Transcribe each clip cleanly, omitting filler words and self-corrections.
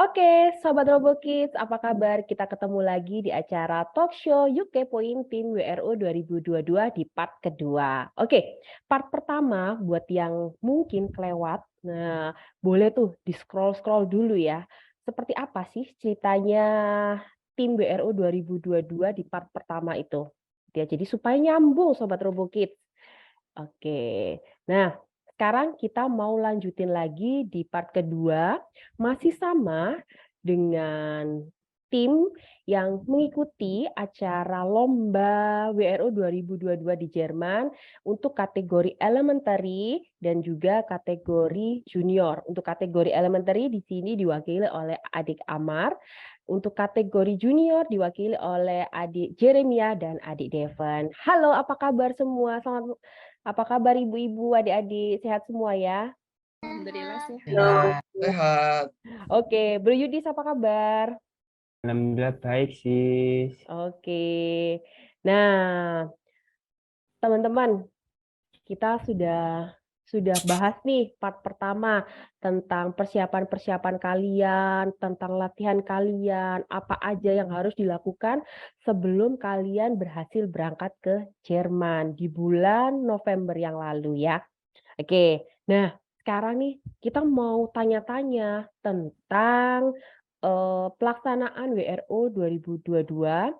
Oke, Sobat Robo Kids, apa kabar? Kita ketemu lagi di acara talk show Yuk Kepoin Tim WRO 2022 di part kedua. Oke, part pertama buat yang mungkin kelewat, nah boleh tuh di-scroll-scroll dulu ya. Seperti apa sih ceritanya tim WRO 2022 di part pertama itu? Ya, jadi supaya nyambung Sobat Robo Kids. Oke, nah sekarang kita mau lanjutin lagi di part kedua, masih sama dengan tim yang mengikuti acara lomba WRO 2022 di Jerman untuk kategori elementary dan juga kategori junior. Untuk kategori elementary di sini diwakili oleh adik Amar, untuk kategori junior diwakili oleh adik Jeremia dan adik Devon. Halo, apa kabar semua? Apa kabar ibu-ibu, adik-adik? Sehat semua ya? Alhamdulillah Halo, sehat. sehat. Oke, Bro Yudis apa kabar? Alhamdulillah baik sis. Oke. Nah, teman-teman, kita sudah bahas nih part pertama tentang persiapan-persiapan kalian, tentang latihan kalian, apa aja yang harus dilakukan sebelum kalian berhasil berangkat ke Jerman di bulan November yang lalu ya. Oke, nah sekarang nih kita mau tanya-tanya tentang pelaksanaan WRO 2022.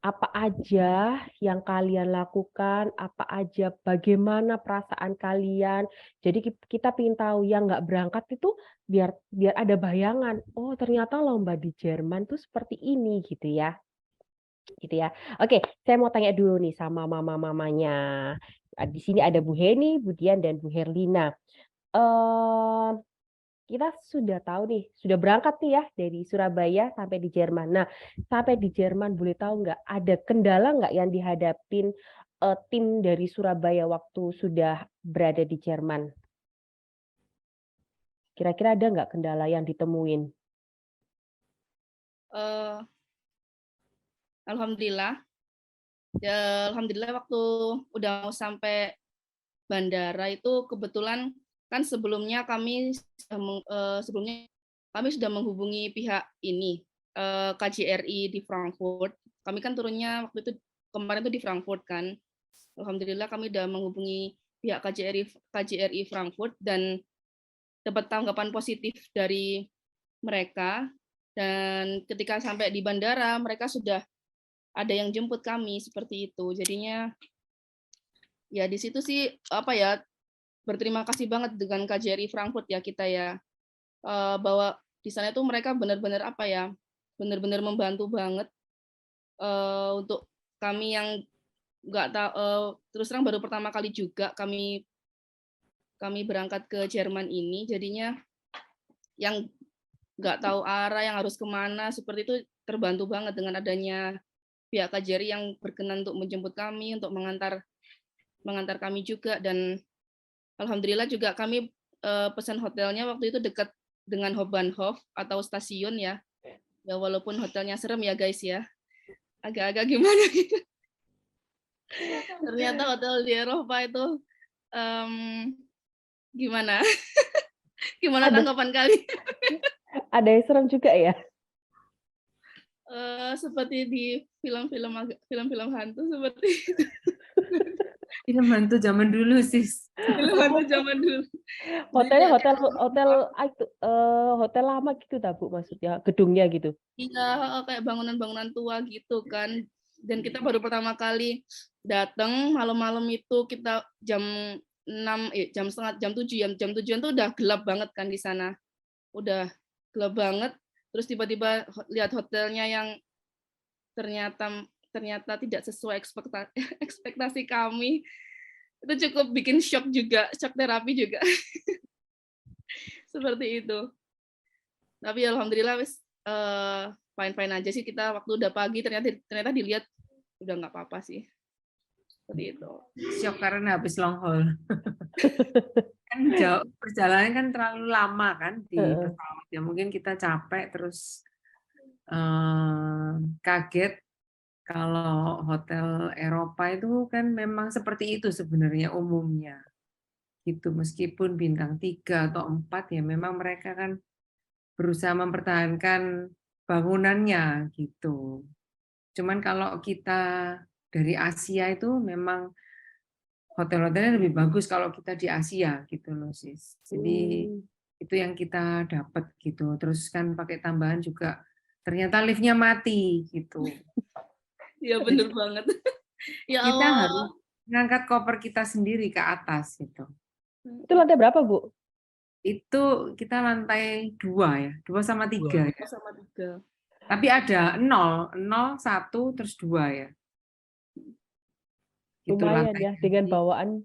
Apa aja yang kalian lakukan, apa aja, bagaimana perasaan kalian. Jadi kita ingin tahu yang nggak berangkat itu biar biar ada bayangan. Oh ternyata lomba di Jerman tuh seperti ini gitu ya. Gitu ya. Oke, saya mau tanya dulu nih sama mama-mamanya. Di sini ada Bu Heni, Bu Dian, dan Bu Herlina. Eh, kita sudah tahu nih, sudah berangkat nih ya dari Surabaya sampai di Jerman. Nah, sampai di Jerman boleh tahu nggak ada kendala nggak yang dihadapin tim dari Surabaya waktu sudah berada di Jerman? Kira-kira ada nggak kendala yang ditemuin? Alhamdulillah. Ya, alhamdulillah waktu udah mau sampai bandara itu kebetulan kan sebelumnya kami sudah menghubungi pihak ini KJRI di Frankfurt. Kami kan turunnya waktu itu kemarin itu di Frankfurt kan. Alhamdulillah kami sudah menghubungi pihak KJRI Frankfurt dan dapat tanggapan positif dari mereka. Dan ketika sampai di bandara mereka sudah ada yang jemput kami seperti itu. Jadinya ya di situ sih apa ya, berterima kasih banget dengan KJRI Frankfurt ya kita ya, bahwa di sana itu mereka benar-benar apa ya, benar-benar membantu banget untuk kami yang nggak tahu, terus terang baru pertama kali juga kami berangkat ke Jerman ini, jadinya yang nggak tahu arah yang harus kemana seperti itu terbantu banget dengan adanya pihak KJRI yang berkenan untuk menjemput kami, untuk mengantar kami juga. Dan alhamdulillah juga kami pesan hotelnya waktu itu dekat dengan Hauptbahnhof atau stasiun ya. Ya walaupun hotelnya serem ya guys ya. Agak-agak gimana gitu. Ternyata hotel di Eropa itu gimana? Gimana tanggapan kalian? Ada yang serem juga ya? Seperti di film-film hantu seperti itu. Film hantu zaman dulu, sis. Film hantu zaman dulu. Hotelnya hotel lama gitu tak Bu maksudnya, gedungnya gitu. Iya, kayak bangunan-bangunan tua gitu kan. Dan kita baru pertama kali datang malam-malam itu kita jam 6, jam 7 ya. Jam 7 tuh udah gelap banget kan di sana. Udah gelap banget. Terus tiba-tiba lihat hotelnya yang ternyata tidak sesuai ekspektasi kami. Itu cukup bikin shock juga, shock terapi juga. Seperti itu. Tapi alhamdulillah fine-fine aja sih, kita waktu udah pagi ternyata dilihat udah nggak apa-apa sih. Seperti itu. Shock karena habis long haul. Kan jauh, perjalanan kan terlalu lama kan di pesawat. Ya mungkin kita capek terus kaget kalau hotel Eropa itu kan memang seperti itu sebenarnya umumnya. Gitu, meskipun bintang 3 atau 4 ya memang mereka kan berusaha mempertahankan bangunannya gitu. Cuman kalau kita dari Asia itu memang hotel-hotelnya lebih bagus kalau kita di Asia gitu loh sis. Jadi Hmm. itu yang kita dapat gitu. Terus kan pakai tambahan juga ternyata liftnya mati gitu. Ya bener banget. Ya Kita Allah. harus ngangkat koper kita sendiri ke atas gitu. Itu lantai berapa, Bu? Itu kita lantai 2 ya, 2 sama 3 ya. Sama 3. Tapi ada 0, 0, 1, terus 2 ya. Gitu Lumayan lantai. ya, dengan bawaan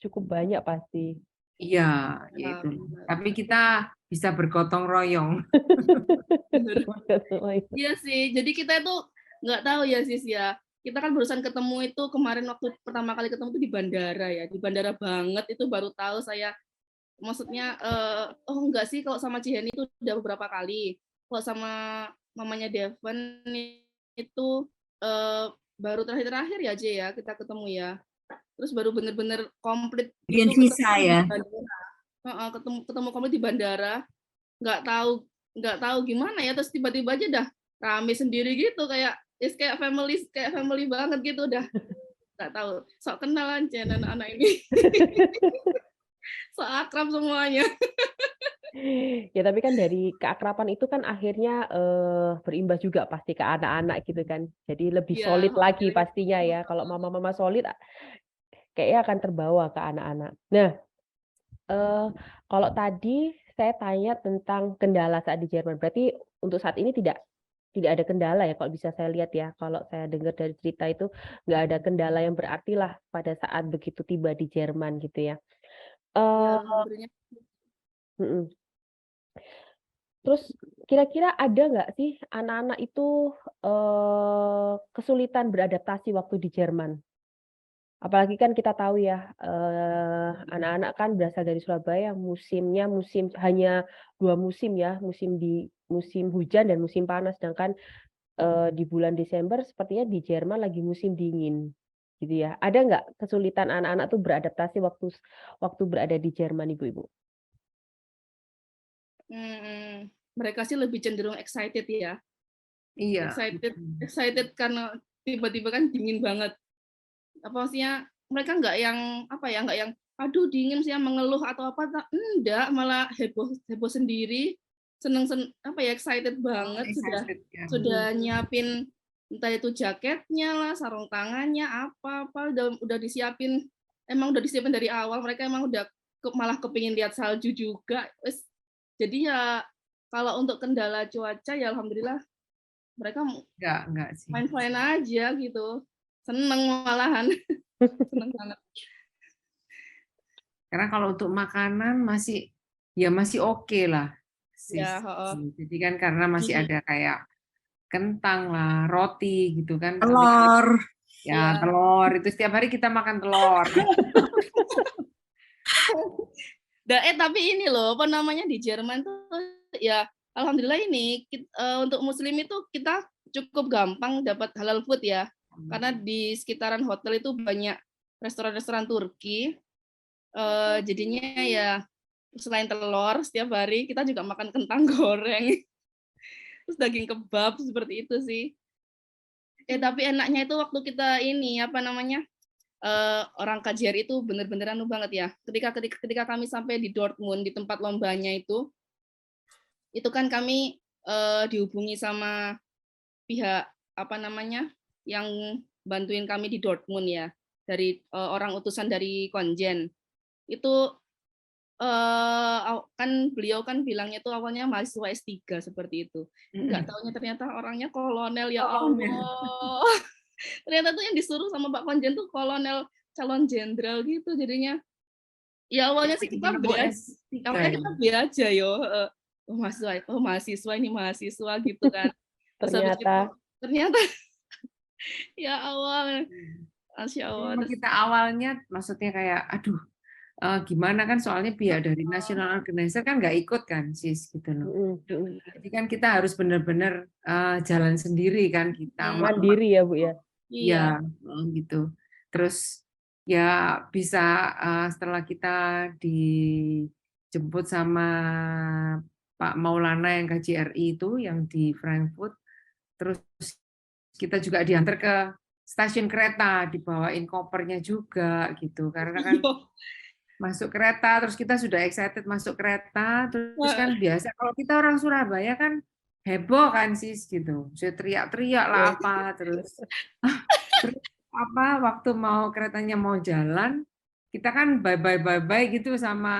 cukup banyak pasti. Iya, Ya, yaitu. benar. Tapi kita bisa bergotong royong. Bener. Iya sih, jadi kita itu nggak tahu ya sis ya. Kita kan barusan ketemu itu kemarin waktu pertama kali ketemu itu di bandara ya, di bandara banget itu baru tahu saya. Maksudnya, oh enggak sih kalau sama Ciheni itu udah beberapa kali. Kalau sama mamanya Devon itu baru terakhir-terakhir ya J ya kita ketemu ya. Terus baru bener-bener komplit Bikin itu visa ketemu di ya. bandara. Ketemu komplit di bandara. Nggak tahu gimana ya, terus tiba-tiba aja dah rame sendiri gitu kayak kayak family banget gitu udah nggak tahu sok kenalan anak-anak ini sok akrab semuanya. Ya tapi kan dari keakraban itu kan akhirnya berimbas juga pasti ke anak-anak gitu kan. Jadi lebih Iya, solid lagi alhamdulillah. pastinya ya. Kalau mama-mama solid kayaknya akan terbawa ke anak-anak. Nah, kalau tadi saya tanya tentang kendala saat di Jerman, berarti untuk saat ini tidak ada kendala ya kalau bisa saya lihat ya. Kalau saya dengar dari cerita itu nggak ada kendala yang berarti lah pada saat begitu tiba di Jerman gitu ya. Ya, Eh, alhamdulillah. mm-mm. Terus kira-kira ada nggak sih anak-anak itu kesulitan beradaptasi waktu di Jerman? Apalagi kan kita tahu ya, anak-anak kan berasal dari Surabaya, musimnya hanya 2 musim ya, musim hujan dan musim panas. Sedangkan di bulan Desember sepertinya di Jerman lagi musim dingin, gitu ya. Ada nggak kesulitan anak-anak tuh beradaptasi waktu berada di Jerman, Ibu-ibu? Mereka sih lebih cenderung excited ya. Iya. Excited karena tiba-tiba kan dingin banget. Apa maksudnya mereka nggak yang aduh dingin sih mengeluh atau apa, enggak, malah heboh sendiri, seneng excited banget, Excited ya. sudah nyiapin entah itu jaketnya lah, sarung tangannya, apa udah disiapin, emang udah disiapin dari awal. Mereka emang udah malah kepingin lihat salju juga. Jadi ya kalau untuk kendala cuaca ya alhamdulillah mereka Enggak sih. fine aja gitu, seneng malahan. Seneng banget. Karena kalau untuk makanan masih oke lah. Ya, Jadi kan karena masih ada kayak kentang lah, roti gitu kan. Telur. Ya, Iya. telur itu setiap hari kita makan telur. Tapi ini loh, apa namanya di Jerman tuh ya alhamdulillah ini untuk muslim itu kita cukup gampang dapat halal food ya. Karena di sekitaran hotel itu banyak restoran-restoran Turki. Jadinya ya selain telur setiap hari kita juga makan kentang goreng. Terus daging kebab seperti itu sih. Tapi enaknya itu waktu kita ini apa namanya? Orang KJR itu bener-bener anu banget ya. Ketika kami sampai di Dortmund di tempat lombanya itu kan kami dihubungi sama pihak apa namanya yang bantuin kami di Dortmund ya, dari orang utusan dari Konjen. Itu kan beliau kan bilangnya tuh awalnya mahasiswa S3 seperti itu. Nggak taunya ternyata orangnya kolonel, ya Allah. Ternyata tuh yang disuruh sama Pak Konjen tuh kolonel calon jenderal gitu, jadinya ya awalnya sih kita aja yo, mahasiswa ini mahasiswa gitu kan. Terus habis itu ternyata ya awal Masya Allah. Kita awalnya maksudnya kayak aduh gimana kan, soalnya pihak dari national organizer kan nggak ikut kan sis gitu loh. Jadi kan kita harus benar-benar jalan sendiri kan kita. Mandiri ya Bu ya. Iya gitu. Terus ya bisa setelah kita dijemput sama Pak Maulana yang KJRI itu yang di Frankfurt. Terus kita juga diantar ke stasiun kereta, dibawain kopernya juga gitu. Karena kan masuk kereta, terus kita sudah excited masuk kereta, terus kan biasa kalau kita orang Surabaya kan heboh kan sis gitu, saya teriak-teriak lah apa, terus apa waktu mau keretanya mau jalan, kita kan bye gitu sama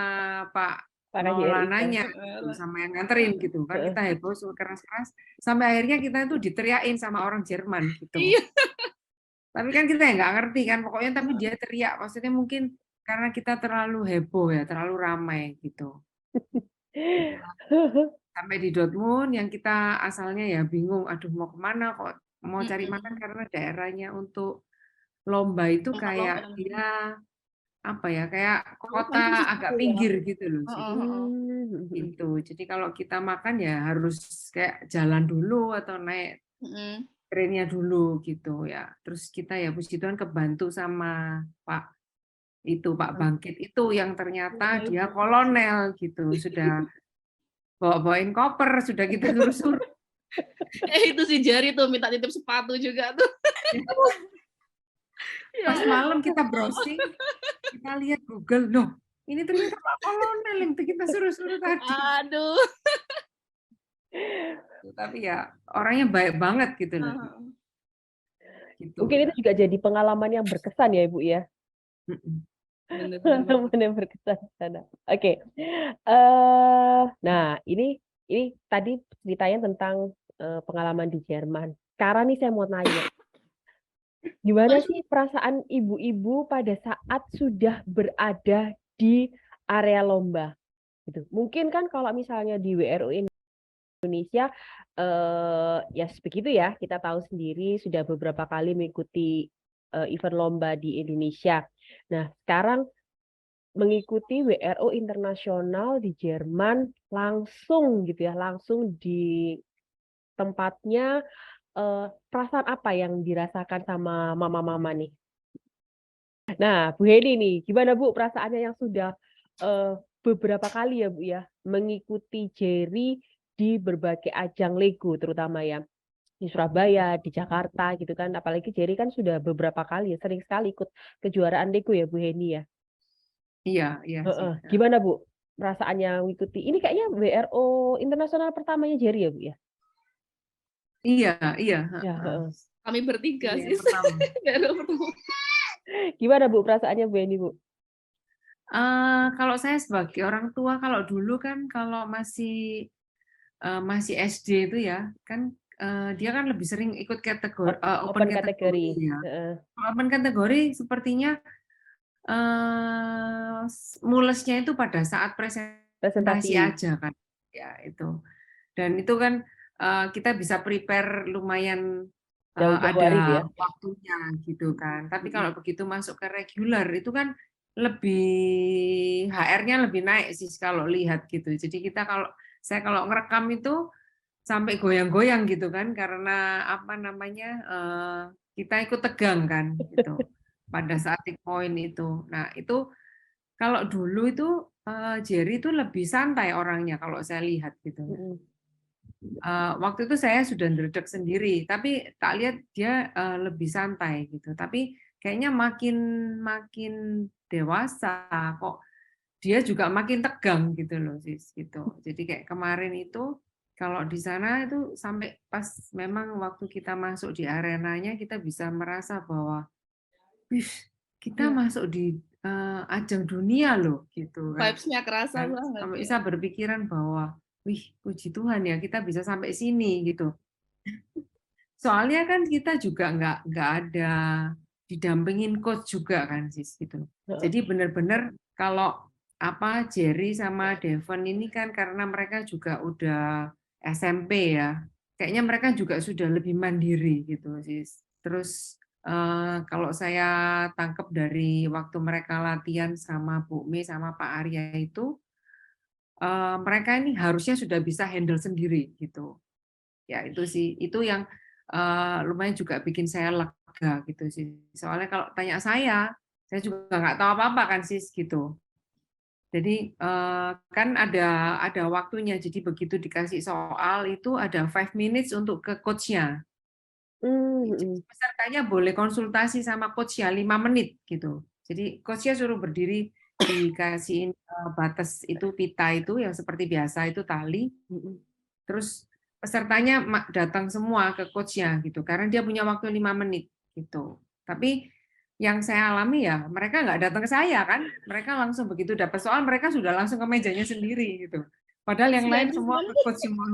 Pak Pak KJRI ya. Maulananya, gitu, sama yang nganterin gitu kan, kita heboh keras-keras, sampai akhirnya kita itu diteriakin sama orang Jerman gitu. Tapi kan kita ya nggak ngerti kan, pokoknya tapi dia teriak, maksudnya mungkin karena kita terlalu heboh ya, terlalu ramai gitu. Sampai di Dortmund yang kita asalnya ya bingung, aduh mau kemana kok mau cari makan karena daerahnya untuk lomba itu kayak dia apa ya, kayak kota agak pinggir gitu loh sih. Gitu. Jadi kalau kita makan ya harus kayak jalan dulu atau naik trennya dulu gitu ya. Terus kita ya puji Tuhan kebantu sama Pak Bangkit itu yang ternyata dia kolonel gitu, sudah bawain koper, sudah kita suruh-suruh. Itu si Jari tuh minta titip sepatu juga tuh. Pas malam kita browsing, kita lihat Google, loh ini ternyata Pak Kolonel yang kita suruh-suruh tadi. Aduh. Tapi ya orangnya baik banget gitu loh. Gitu, Mungkin itu juga jadi pengalaman yang berkesan ya Ibu ya. Pengalaman yang berkesan di sana. Oke. Nah ini tadi ceritanya tentang pengalaman di Jerman. Sekarang nih saya mau nanya, gimana sih perasaan ibu-ibu pada saat sudah berada di area lomba? Gitu. Mungkin kan kalau misalnya di WRO Indonesia, ya begitu ya, kita tahu sendiri sudah beberapa kali mengikuti event lomba di Indonesia. Nah, sekarang mengikuti WRO internasional di Jerman langsung gitu ya, langsung di tempatnya, perasaan apa yang dirasakan sama mama-mama nih? Nah, Bu Heni nih, gimana Bu perasaannya yang sudah beberapa kali ya Bu ya mengikuti Jerry di berbagai ajang Lego terutama ya di Surabaya, di Jakarta gitu kan. Apalagi Jerry kan sudah beberapa kali ya sering sekali ikut kejuaraan Lego ya Bu Heni ya. Iya sih. Gimana Bu perasaannya mengikuti? Ini kayaknya WRO internasional pertamanya Jerry ya Bu ya. Iya. Ya, Kami bertiga Iya, sih. pertama. Gimana Bu perasaannya Bu Heni Bu? Kalau saya sebagai orang tua, kalau dulu kan kalau masih SD itu ya kan dia kan lebih sering ikut kategori open kategori ya. Open kategori sepertinya mulesnya itu pada saat presentasi aja kan ya itu. Dan itu kan kita bisa prepare lumayan ada waktunya gitu kan. Tapi kalau begitu masuk ke regular itu kan lebih HR-nya lebih naik sih kalau lihat gitu. Jadi kita saya kalau ngerekam itu sampai goyang-goyang gitu kan karena apa namanya kita ikut tegang kan gitu pada saat take point itu. Nah itu kalau dulu itu Jerry itu lebih santai orangnya kalau saya lihat gitu. Waktu itu saya sudah ndredeg sendiri, tapi tak lihat dia lebih santai gitu. Tapi kayaknya makin dewasa kok dia juga makin tegang gitu loh sis gitu. Jadi kayak kemarin itu kalau di sana itu sampai pas memang waktu kita masuk di arenanya kita bisa merasa bahwa kita masuk di ajang dunia loh gitu kan. Vibes-nya kerasa banget. Sampai bisa berpikiran bahwa wih puji Tuhan ya kita bisa sampai sini gitu. Soalnya kan kita juga nggak ada didampingin coach juga kan sis gitu. Jadi benar-benar kalau Jerry sama Devon ini kan karena mereka juga udah SMP ya, kayaknya mereka juga sudah lebih mandiri gitu sis. Terus kalau saya tangkap dari waktu mereka latihan sama Bu Mi sama Pak Arya itu, mereka ini harusnya sudah bisa handle sendiri gitu. Ya itu sih, itu yang lumayan juga bikin saya lega gitu sih. Soalnya kalau tanya saya juga nggak tahu apa-apa kan sis gitu. Jadi kan ada waktunya. Jadi begitu dikasih soal itu ada 5 minutes untuk ke coach-nya. Jadi pesertanya boleh konsultasi sama coach-nya 5 menit gitu. Jadi coach-nya suruh berdiri, dikasihin batas itu pita itu yang seperti biasa itu tali. Terus pesertanya datang semua ke coach-nya gitu karena dia punya waktu 5 menit gitu. Tapi yang saya alami ya mereka nggak datang ke saya kan, mereka langsung begitu dapat soal mereka sudah langsung ke mejanya sendiri gitu. Padahal yang lain semua ke coach semua.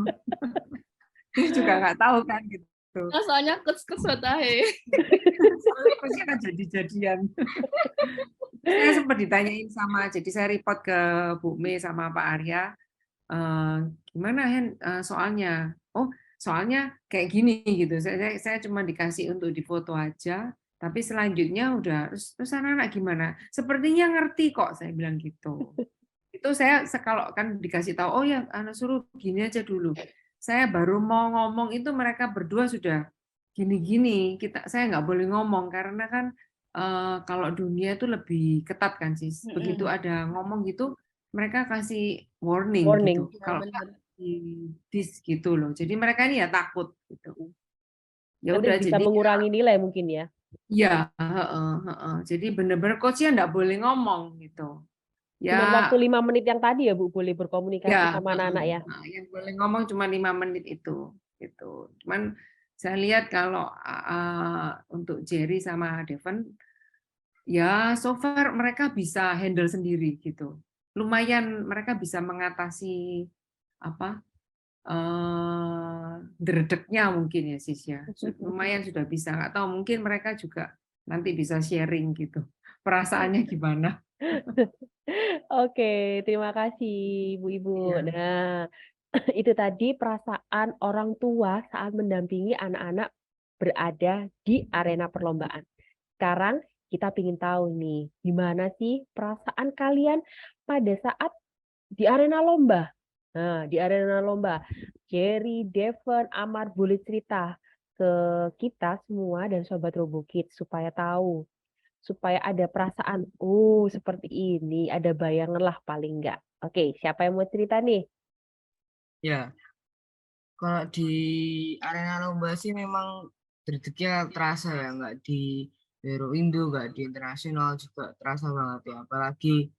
Dia juga nggak tahu kan gitu. Soalnya coach tahe. Soalnya coachnya kan jadi-jadian. Saya sempat ditanyain jadi saya report ke Bu Me sama Pak Arya, gimana Hen soalnya? Oh soalnya kayak gini gitu. Saya cuma dikasih untuk difoto aja. Tapi selanjutnya udah terus anak-anak gimana? Sepertinya ngerti kok, saya bilang gitu. Itu saya kalau kan dikasih tahu, oh ya anak suruh gini aja dulu. Saya baru mau ngomong itu mereka berdua sudah gini-gini. Saya nggak boleh ngomong karena kan kalau dunia itu lebih ketat kan sih. Begitu ada ngomong gitu, mereka kasih warning gitu. Kalau nggak dis gitu loh. Jadi mereka ini ya takut gitu. Ya Nanti udah bisa jadi mengurangi nilai mungkin ya. ya, jadi benar-benar coachnya nggak boleh ngomong gitu. Cuman waktu Ya, 5 menit yang tadi ya Bu, boleh berkomunikasi ya, sama anak-anak ya. yang boleh ngomong cuma 5 menit itu, gitu. Cuman saya lihat kalau untuk Jerry sama Devon, ya so far mereka bisa handle sendiri gitu. Lumayan mereka bisa mengatasi apa dredegnya mungkin ya Sis ya. Lumayan sudah bisa. Nggak tahu mungkin mereka juga nanti bisa sharing gitu. Perasaannya gimana? Oke, terima kasih Bu-Ibu. Iya. Nah, itu tadi perasaan orang tua saat mendampingi anak-anak berada di arena perlombaan. Sekarang kita ingin tahu nih, gimana sih perasaan kalian pada saat di arena lomba? Nah, di arena lomba, Jerry, Devon, Amar boleh cerita ke kita semua dan Sobat Robokit supaya tahu, supaya ada perasaan, oh seperti ini, ada bayangan lah paling enggak. Oke, siapa yang mau cerita nih? Ya, kalau di arena lomba sih memang dredegnya terasa ya, nggak di Wiro Indo, nggak di internasional juga terasa banget ya. Apalagi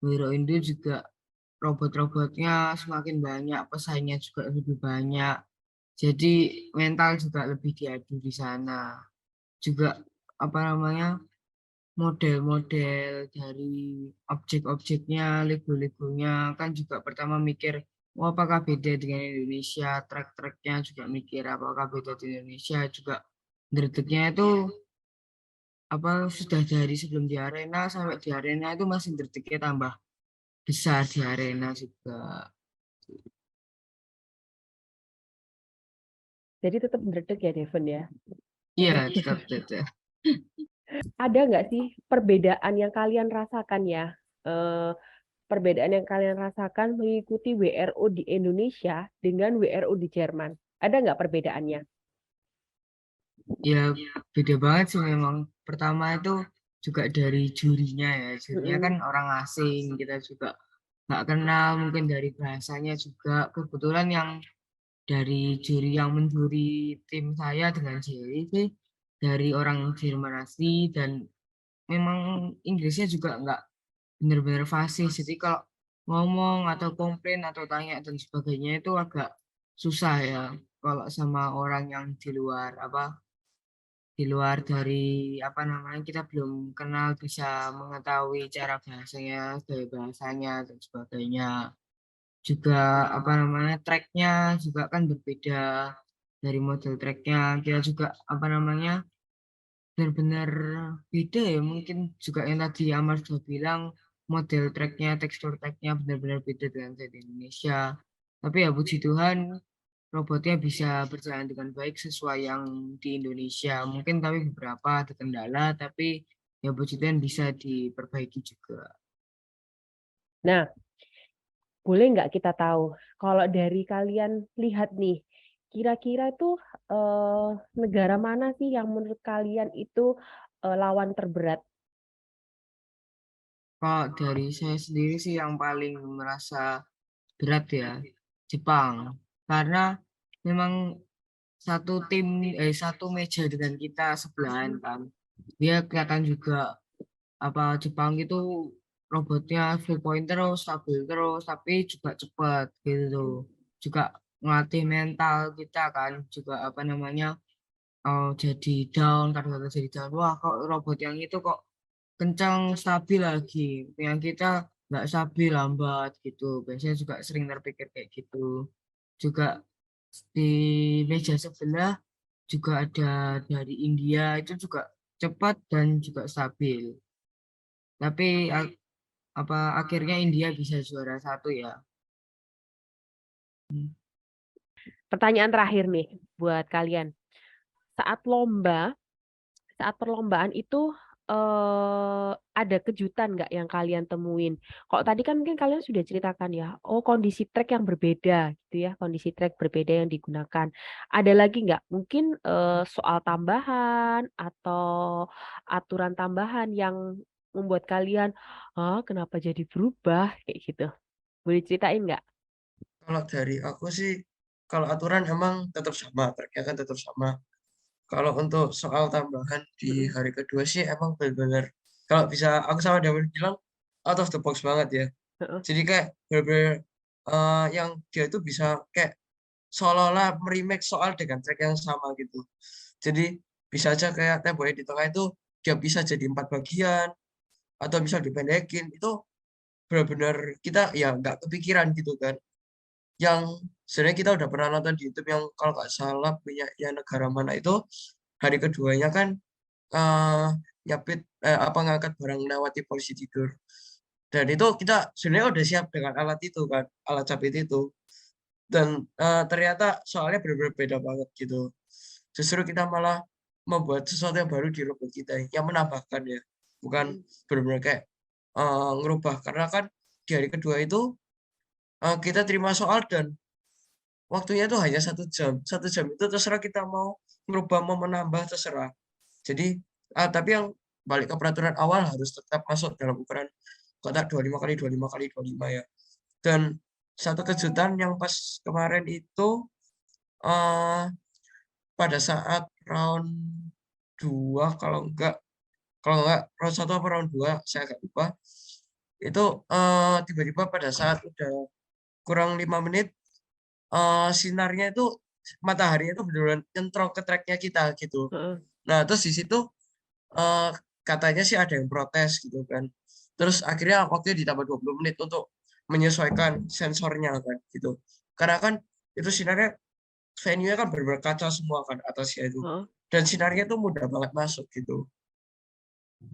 Wiro Indo juga robot-robotnya semakin banyak, pesaingnya juga lebih banyak. Jadi mental juga lebih diadu di sana. Juga apa namanya model-model dari objek-objeknya, Lego-Legonya kan juga pertama mikir, oh, apakah beda dengan Indonesia, trek-treknya juga mikir apakah beda di Indonesia, juga dredegnya itu apa sudah dari sebelum di arena sampai di arena itu masih dredegnya tambah besar di arena juga. Jadi tetap dredeg ya Devon ya. Iya, tetap beda. Ada nggak sih perbedaan yang kalian rasakan ya? Eh, Perbedaan yang kalian rasakan mengikuti WRO di Indonesia dengan WRO di Jerman. Ada nggak perbedaannya? Ya beda banget sih memang. Pertama itu juga dari jurinya ya. Jurinya kan orang asing, kita juga nggak kenal, mungkin dari bahasanya juga. Kebetulan yang dari juri yang menjuri tim saya dengan Jerry sih dari orang Jerman asli dan memang Inggrisnya juga nggak benar-benar fasih. Jadi kalau ngomong atau komplain atau tanya dan sebagainya itu agak susah ya kalau sama orang yang di luar dari apa namanya kita belum kenal bisa mengetahui cara bahasanya, gaya bahasanya dan sebagainya. Juga apa namanya tracknya juga kan berbeda dari model tracknya. Kita juga apa namanya benar-benar beda ya. Mungkin juga yang tadi Amar sudah bilang model tracknya, tekstur tracknya benar-benar beda dengan di Indonesia. Tapi ya puji Tuhan robotnya bisa berjalan dengan baik sesuai yang di Indonesia. Mungkin tapi beberapa ada kendala, tapi ya puji Tuhan bisa diperbaiki juga. Nah, boleh nggak kita tahu kalau dari kalian lihat nih, kira-kira tuh negara mana sih yang menurut kalian itu lawan terberat? Kalau dari saya sendiri sih yang paling merasa berat ya Jepang, karena memang satu meja dengan kita sebelahan kan. Dia kelihatan juga apa Jepang itu robotnya full point terus, stabil terus, tapi juga cepat gitu. Juga ngelatih mental kita kan, juga apa namanya jadi down, kadang-kadang jadi down. Wah, kok robot yang itu kok kencang stabil lagi, yang kita nggak stabil lambat gitu. Biasanya juga sering terpikir kayak gitu. Juga di meja sebelah juga ada dari India itu juga cepat dan juga stabil. Tapi apa akhirnya India bisa juara satu ya. Pertanyaan terakhir nih buat kalian. Saat perlombaan itu ada kejutan nggak yang kalian temuin? Kok tadi kan mungkin kalian sudah ceritakan ya, oh kondisi trek yang berbeda gitu ya, kondisi trek berbeda yang digunakan. Ada lagi nggak? Mungkin soal tambahan atau aturan tambahan yang membuat kalian, ah kenapa jadi berubah kayak gitu? Boleh ceritain nggak? Kalau dari aku sih, kalau aturan emang tetap sama, tracknya kan tetap sama. Kalau untuk soal tambahan di Mm-mm. hari kedua sih emang benar-benar, kalau bisa aku sama Daman bilang out of the box banget ya. Heeh. Jadi kayak benar-benar yang dia itu bisa kayak seolah-olah remake soal dengan track yang sama gitu. Jadi bisa aja kayak temboknya di tengah itu dia bisa jadi 4 bagian atau bisa dipendekin. Itu benar-benar kita ya nggak kepikiran gitu kan. Yang sebenarnya kita udah pernah nonton di YouTube yang kalau nggak salah punya ya negara mana itu hari keduanya kan eh apa ngangkat barang lewati polisi tidur. Dan itu kita sebenarnya udah siap dengan alat itu kan, alat capit itu. Dan ternyata soalnya benar-benar beda banget gitu. Justru kita malah membuat sesuatu yang baru di robot kita yang menambahkan ya, bukan benar-benar kayak ngerubah. Karena kan di hari kedua itu kita terima soal dan waktunya itu hanya 1 jam. 1 jam itu terserah kita mau merubah, mau menambah, terserah. Jadi, tapi yang balik ke peraturan awal harus tetap masuk dalam ukuran kotak 25 kali 25 kali 25 ya. Dan satu kejutan yang pas kemarin itu eh, pada saat round 2 kalau enggak round 1 atau round 2 saya agak lupa. Itu tiba-tiba pada saat udah kurang 5 menit sinarnya itu mataharinya itu benar-benar nyentrong ke tracknya kita gitu. Heeh. Nah, terus di situ eh, katanya sih ada yang protes gitu kan. Terus akhirnya waktunya ditambah 20 menit untuk menyesuaikan sensornya kan gitu. Karena kan itu sinarnya venue-nya kan benar-benar kaca semua kan atasnya itu. Heeh. Dan sinarnya tuh mudah banget masuk gitu.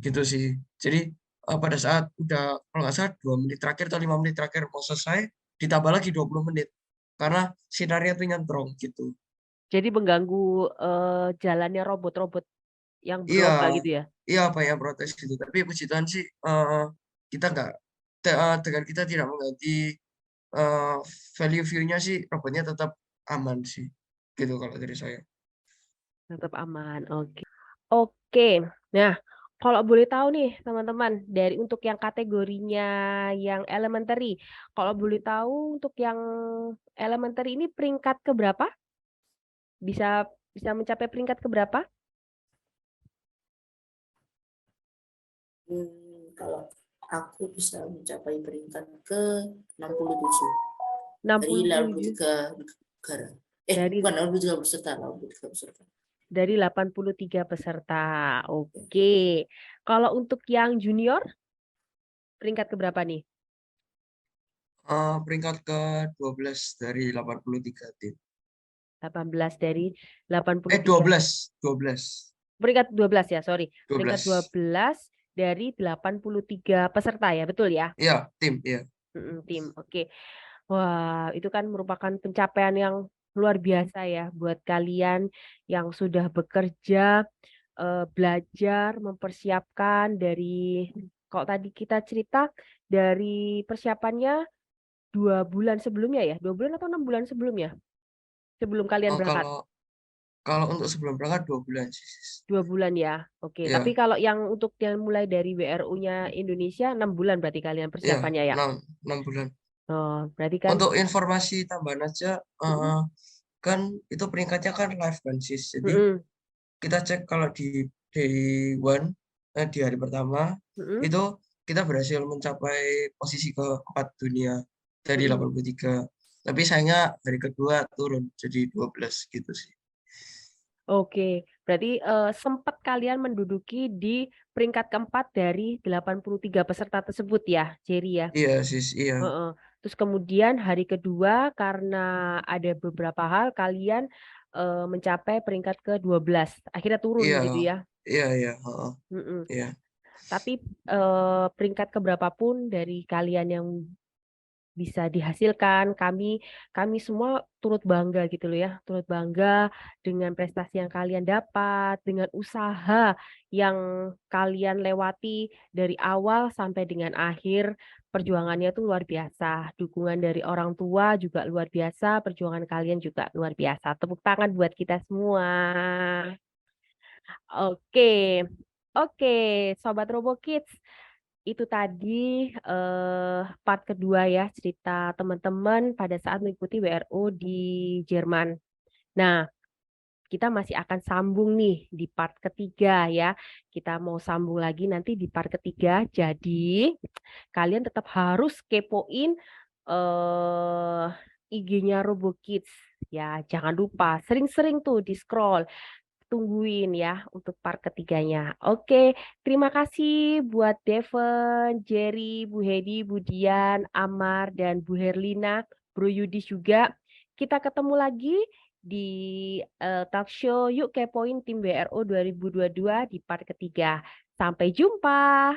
Gitu sih. Jadi pada saat udah kalau nggak salah 2 menit terakhir atau 5 menit terakhir mau selesai ditambah lagi 20 menit. Karena sinarnya tuh nyentrong gitu. Jadi mengganggu jalannya robot-robot yang Iya, berlomba gitu ya. iya banyak protes gitu. Tapi puji Tuhan sih kita nggak dengan kita tidak mengganti eh, value view-nya sih robotnya tetap aman sih. Gitu kalau dari saya. Tetap aman. Oke. Oke. Nah, kalau boleh tahu nih teman-teman, dari untuk yang kategorinya yang elementary, kalau boleh tahu untuk yang elementary ini peringkat keberapa? Bisa bisa mencapai peringkat keberapa? Kalau aku bisa mencapai peringkat ke 67 dari 67 83 negara. dari Bukan 83 peserta, 83 peserta. dari 83 peserta. Oke. Kalau untuk yang junior peringkat keberapa nih? Peringkat ke-12 dari 83 tim. 18 dari 83. 12. Peringkat 12 ya, sorry. Peringkat 12. 12 dari 83 peserta ya, betul ya? Iya, tim, iya. Tim. Oke. Wah, itu kan merupakan pencapaian yang luar biasa ya buat kalian yang sudah bekerja, belajar, mempersiapkan dari kalau tadi kita cerita dari persiapannya 2 bulan sebelumnya ya, 2 bulan atau 6 bulan sebelumnya, sebelum kalian berangkat. Kalau Kalau untuk sebelum berangkat 2 bulan sih, Sis. 2 bulan ya. Oke. Ya, Tapi kalau yang untuk yang mulai dari WRU-nya Indonesia 6 bulan berarti kalian ya, persiapannya ya. 6 bulan. Oh, berarti kan Untuk informasi tambahan aja, kan itu peringkatnya kan live kan, Sis. Jadi Mm-mm, kita cek kalau di day one, di hari pertama, mm-mm, itu kita berhasil mencapai posisi ke-4 dunia dari mm-mm. 83. Tapi sayangnya hari kedua turun jadi 12 gitu sih. Oke, berarti sempat kalian menduduki di peringkat keempat dari 83 peserta tersebut ya, Jerry ya. Iya, Sis, iya. Heeh. Terus kemudian hari kedua karena ada beberapa hal kalian mencapai peringkat ke-12. Akhirnya turun Iya, gitu ya. iya, iya, heeh, Mm-mm. iya. Tapi peringkat keberapapun dari kalian yang bisa dihasilkan, kami semua turut bangga gitu loh ya, turut bangga dengan prestasi yang kalian dapat, dengan usaha yang kalian lewati dari awal sampai dengan akhir. Perjuangannya tuh luar biasa, dukungan dari orang tua juga luar biasa, perjuangan kalian juga luar biasa. Tepuk tangan buat kita semua. Oke, oke, Sobat Robo Kids. Itu tadi part kedua ya cerita teman-teman pada saat mengikuti WRO di Jerman. Nah, kita masih akan sambung nih di part ketiga ya. Kita mau sambung lagi nanti di part ketiga. Jadi kalian tetap harus kepoin IG-nya Robo Kids ya. Jangan lupa sering-sering tuh di scroll. Tungguin ya untuk part ketiganya. Oke, terima kasih buat Devon, Jerry, Bu Hedi, Bu Dian, Amar, dan Bu Herlina, Bro Yudis juga. Kita ketemu lagi di talk show Yuk Kepoin Tim WRO 2022 di part ketiga. Sampai jumpa.